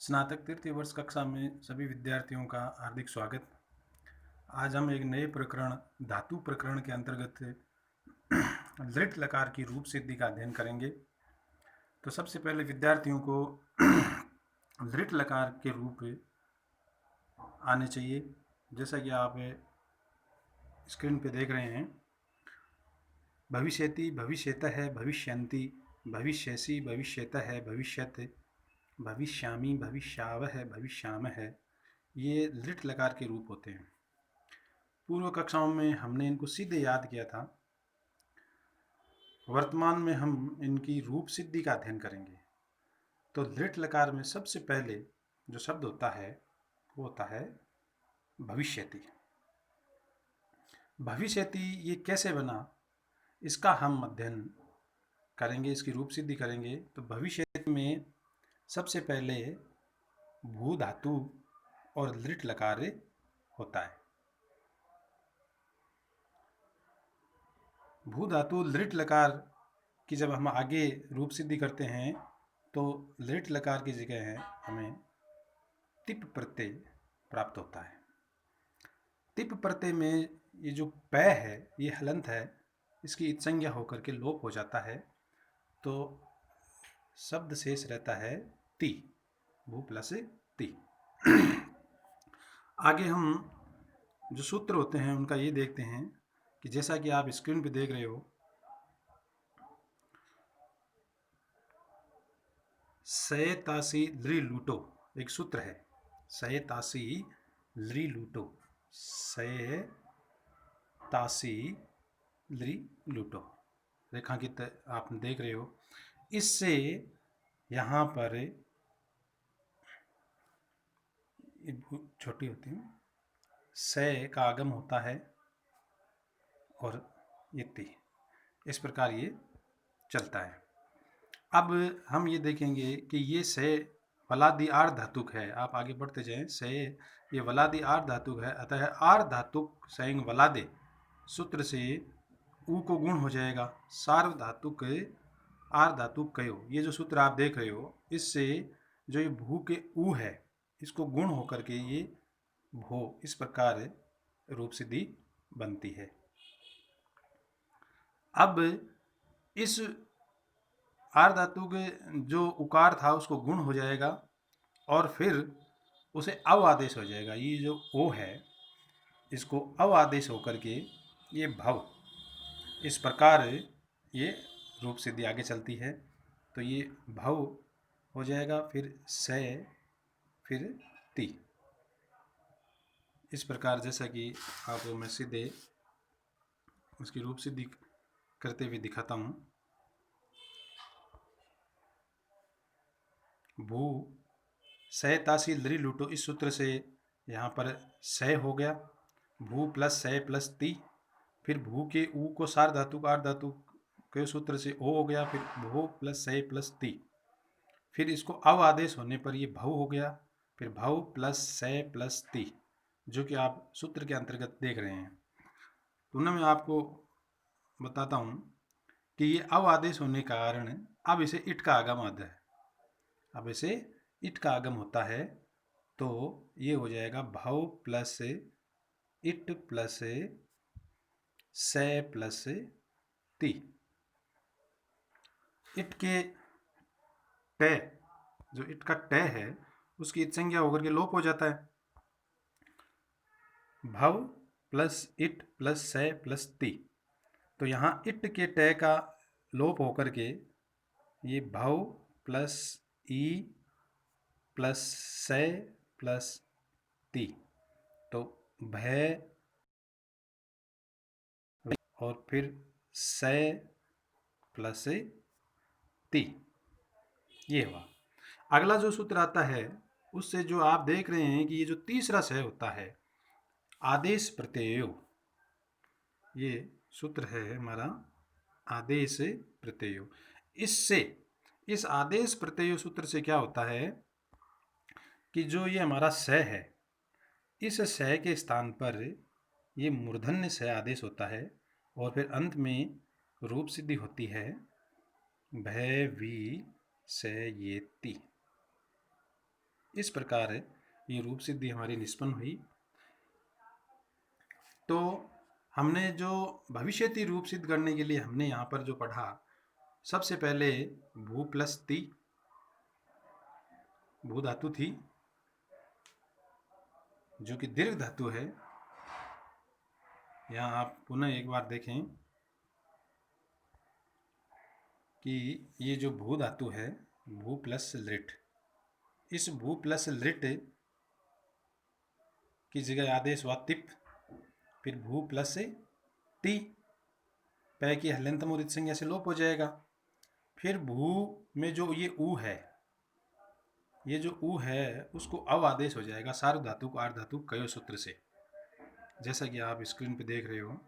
स्नातक तृतीय वर्ष कक्षा में सभी विद्यार्थियों का हार्दिक स्वागत। आज हम एक नए प्रकरण धातु प्रकरण के अंतर्गत लृट लकार की रूप सिद्धि का अध्ययन करेंगे। तो सबसे पहले विद्यार्थियों को लृट लकार के रूप आने चाहिए। जैसा कि आप स्क्रीन पे देख रहे हैं, भविष्यति, भविष्यतः, भविष्यन्ति, भविष्यसि, भविष्यतः, भविष्यत्, भविष्यामि, भविष्यावः, भविष्यामः, ये लृट लकार के रूप होते हैं। पूर्व कक्षाओं में हमने इनको सीधे याद किया था। वर्तमान में हम इनकी रूप सिद्धि का अध्ययन करेंगे। तो लृट लकार में सबसे पहले जो शब्द होता है वो होता है भविष्यति। भविष्यति ये कैसे बना, इसका हम अध्ययन करेंगे, इसकी रूप सिद्धि करेंगे। तो भविष्यति में सबसे पहले भू धातु और लृट लकार होता है। भू धातु लृट लकार की जब हम आगे रूप सिद्धि करते हैं तो लृट लकार की जगह है हमें तिप प्रत्यय प्राप्त होता है। तिप प्रत्यय में ये जो पै है, ये हलंत है, इसकी इत्संज्ञा होकर के लोप हो जाता है। तो शब्द शेष रहता है ति, भू प्लस ति। आगे हम जो सूत्र होते हैं उनका ये देखते हैं कि जैसा कि आप स्क्रीन पे देख रहे हो, सयतासी लृ लूटो एक सूत्र है। सयतासी लृ लूटो, सयतासी लृ लूटो रेखांकित आप देख रहे हो। इससे यहाँ पर छोटी होती है, सय का आगम होता है और ये ति, इस प्रकार ये चलता है। अब हम ये देखेंगे कि ये से वलादि आर्ध धातुक है। आप आगे बढ़ते जाएं। से ये वलादि आर्ध धातुक है, अतः आर्ध धातुक संग वलादे सूत्र से उ को गुण हो जाएगा। सार्व धातुक आर्ध धातुक कयो, ये जो सूत्र आप देख रहे हो, इससे जो ये भू के उ है इसको गुण होकर के ये भो, इस प्रकार रूप सिद्धि बनती है। अब इस आर्ध धातु के जो उकार था उसको गुण हो जाएगा और फिर उसे अव आदेश हो जाएगा। ये जो ओ है इसको अव आदेश होकर के ये भव, इस प्रकार ये रूप सिद्धि आगे चलती है। तो ये भव हो जाएगा, फिर से, फिर ति, इस प्रकार जैसा कि आपको मैं सीधे उसकी रूप सिद्धि करते हुए दिखाता हूँ। भू सयतासी लृ लूटो, इस सूत्र से यहाँ पर सय हो गया, भू प्लस सय प्लस ति, फिर भू के ऊ को सार धातु आर्ध धातु के सूत्र से ओ हो गया, फिर भू प्लस सय प्लस ति, फिर इसको अव आदेश होने पर ये भव हो गया, फिर भव प्लस सय प्लस ति, जो कि आप सूत्र के अंतर्गत देख रहे हैं। पुनः मैं आपको बताता हूँ कि ये अव आदेश होने के कारण अब इसे इट का आगम आता है। अब इसे इट का आगम होता है तो ये हो जाएगा भव प्लस इट प्लस सय प्लस ति। इट के टे, जो इट का टे है उसकी इत संज्ञा होकर के लोप हो जाता है। भव प्लस इट प्लस सय प्लस ति, तो यहाँ इट के टे का लोप होकर के ये भव प्लस ई प्लस सय प्लस ति, तो भय और फिर सय प्लस ति, ये हुआ। अगला जो सूत्र आता है उससे जो आप देख रहे हैं कि ये जो तीसरा सय होता है आदेश प्रत्ययो, ये सूत्र है हमारा आदेश प्रत्ययो। इससे इस आदेश प्रत्ययो सूत्र से क्या होता है कि जो ये हमारा स है, इस स के स्थान पर ये मूर्धन्य स आदेश होता है और फिर अंत में रूप सिद्धि होती है भय वी स ये ति। इस प्रकार ये रूप सिद्धि हमारी निष्पन्न हुई। तो हमने जो भविष्यति रूप सिद्ध करने के लिए हमने यहाँ पर जो पढ़ा, सबसे पहले भू प्लस ती, भू धातु थी जो कि दीर्घ धातु है। यहाँ आप पुनः एक बार देखें कि ये जो भू धातु है, भू प्लस लिट, इस भू प्लस लिट की जगह आदेश हुआ तिप, फिर भू प्लस से टी, पै की हल्यंतम और संज्ञा से लोप हो जाएगा। फिर भू में जो ये ऊ है, ये जो ऊ है उसको अव आदेश हो जाएगा सार्व धातु को आर्ध धातु कयो सूत्र से, जैसा कि आप स्क्रीन पे देख रहे हो।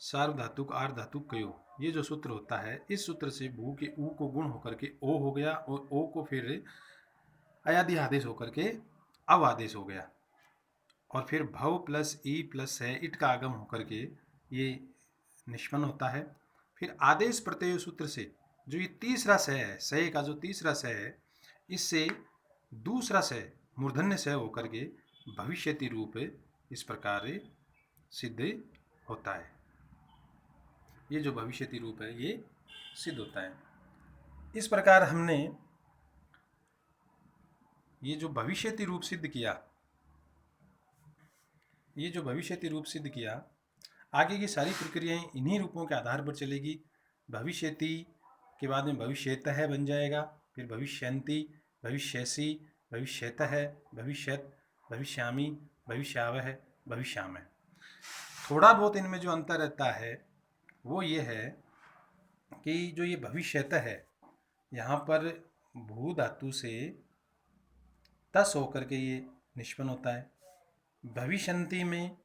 सार्व धातु का आर्ध धातु कयो, ये जो सूत्र होता है, इस सूत्र से भू के ऊ को गुण होकर के ओ हो गया और ओ को फिर अयादि आदेश होकर के अव आदेश हो गया, और फिर भव प्लस ई प्लस है इट का आगम होकर के ये निष्पन्न होता है। फिर आदेश प्रत्यय सूत्र से जो ये तीसरा स है, स का जो तीसरा स है, इससे दूसरा स मूर्धन्य स होकर के भविष्यति रूप इस प्रकार सिद्ध होता है। ये जो भविष्यति रूप है ये सिद्ध होता है। इस प्रकार हमने ये जो भविष्यति रूप सिद्ध किया, ये जो भविष्यति रूप सिद्ध किया, आगे की सारी प्रक्रियाएं इन्हीं रूपों के आधार पर चलेगी। भविष्यति के बाद में भविष्यतः बन जाएगा, फिर भविष्यन्ति, भविष्यसि, भविष्यतः, भविष्यत, भविष्यामि, भविष्यावह, भविष्यामः। थोड़ा बहुत इनमें जो अंतर रहता है वो ये है कि जो ये भविष्यतः है, यहाँ पर भू धातु से तस होकर के ये निष्पन्न होता है। भविष्यन्ति में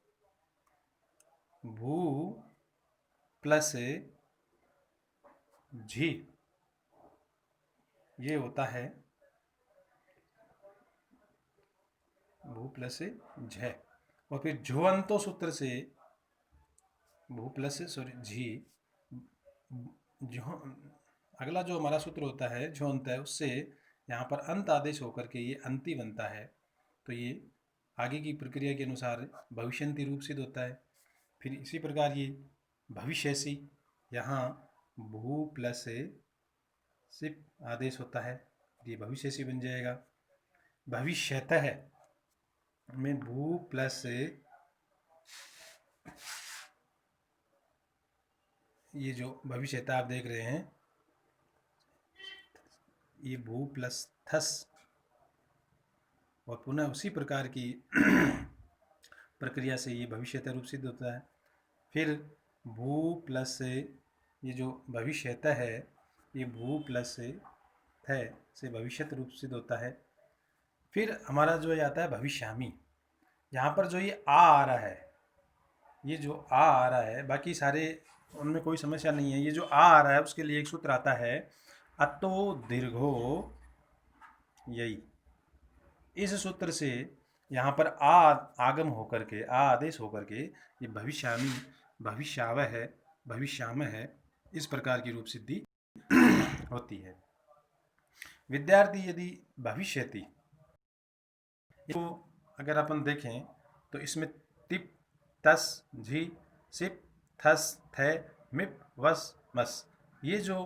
भू प्लस झी ये होता है, भू प्लस झ, और फिर झोअंतो सूत्र से भू प्लस झी, जो अगला जो हमारा सूत्र होता है झोअंत है, उससे यहाँ पर अंत आदेश होकर के ये अंति बनता है। तो ये आगे की प्रक्रिया के अनुसार भविष्यन्ति रूप सिद्ध होता है। फिर इसी प्रकार ये भविष्यसि, यहाँ भू प्लस सिप आदेश होता है, ये भविष्यसि बन जाएगा। भविष्यतः में भू प्लस ये जो भविष्यता आप देख रहे हैं, ये भू प्लस थस, और पुनः उसी प्रकार की प्रक्रिया से ये भविष्यता रूप सिद्ध होता है। फिर भू प्लस ये जो भविष्यता है, ये भू प्लस थ से भविष्यत रूप सिद्ध होता है। फिर हमारा जो ये आता है भविष्यामी, यहाँ पर जो ये आ रहा है, ये जो आ रहा है, बाकी सारे उनमें कोई समस्या नहीं है। ये जो आ रहा है उसके लिए एक सूत्र आता है अतो दीर्घो यही, इस सूत्र से यहाँ पर आ आगम होकर के, आ आदेश होकर के ये भविष्यामी, भविष्यावह है, भविष्याम है, इस प्रकार की रूप सिद्धि होती है। विद्यार्थी यदि भविष्यति तो अगर अपन देखें तो इसमें तिप, तस, झी, सिप, थस, थे, मिप, वस, मस, ये जो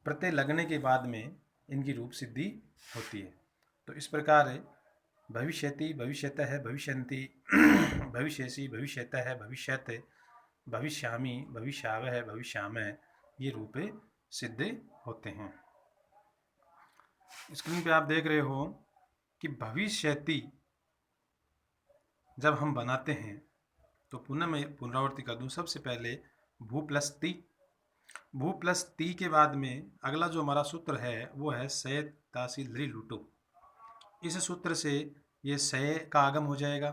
प्रत्यय लगने के बाद में इनकी रूप सिद्धि होती है। तो इस प्रकार भविष्यति, भविष्यतः, भविष्यन्ति, भविष्यसि, भविष्यतः, भविष्यत, भविष्यामि, भविष्यावह, भविष्यामः, ये रूप सिद्ध होते हैं। स्क्रीन पे आप देख रहे हो कि भविष्यति जब हम बनाते हैं तो पुनः मैं पुनरावृत्ति कर दूं। सबसे पहले भू प्लस ती, भू प्लस ती के बाद में अगला जो हमारा सूत्र है वो है सय तासी लृ लुटो। इस सूत्र से ये सय का आगम हो जाएगा।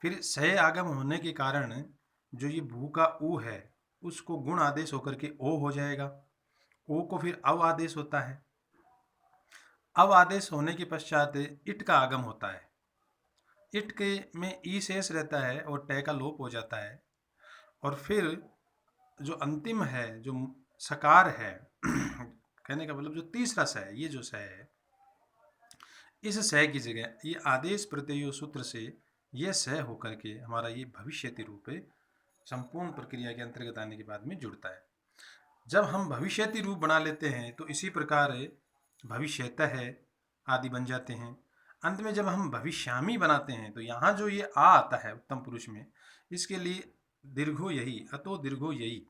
फिर सय आगम होने के कारण जो ये भू का ऊ है उसको गुण आदेश होकर के ओ हो जाएगा। ओ को फिर अव आदेश होता है। अव आदेश होने के पश्चात इट का आगम होता है। इट के में ई शेष रहता है और टे का लोप हो जाता है। और फिर जो अंतिम है, जो सकार है कहने का मतलब जो तीसरा स है, ये जो स है इस सह की जगह ये आदेश प्रत्ययो सूत्र से यह सह होकर के हमारा ये भविष्यति रूप संपूर्ण प्रक्रिया के अंतर्गत आने के बाद में जुड़ता है। जब हम भविष्यति रूप बना लेते हैं तो इसी प्रकार भविष्यतः आदि बन जाते हैं। अंत में जब हम भविष्यामी बनाते हैं तो यहाँ जो ये आ आता है उत्तम पुरुष में, इसके लिए दीर्घो यही, अतो दीर्घो यही,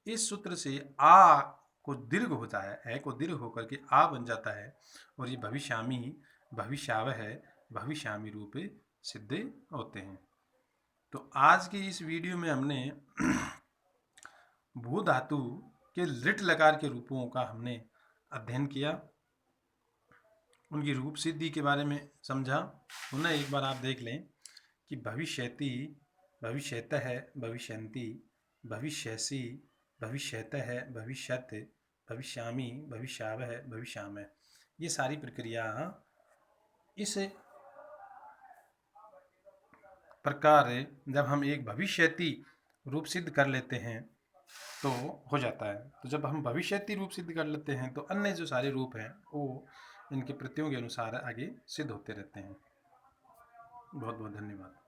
इस सूत्र से आ को दीर्घ होता है को दीर्घ होकर के आ बन जाता है और ये भविष्यामी भविष्यावह भविष्यामी रूप सिद्ध होते हैं। तो आज की इस वीडियो में हमने भू धातु के लिट लकार के रूपों का हमने अध्ययन किया, उनकी रूप सिद्धि के बारे में समझा। पुनः एक बार आप देख लें कि भविष्यति, भविष्यतः, भविष्यन्ति, भविष्यसि, भविष्यतः, भविष्यत, भविष्यामि, भविष्यावह, भविष्यामः, ये सारी प्रक्रिया इस प्रकार जब हम एक भविष्यति रूप सिद्ध कर लेते हैं तो हो जाता है। तो जब हम भविष्यति रूप सिद्ध कर लेते हैं तो अन्य जो सारे रूप हैं वो इनके प्रत्ययों के अनुसार आगे सिद्ध होते रहते हैं। बहुत बहुत धन्यवाद।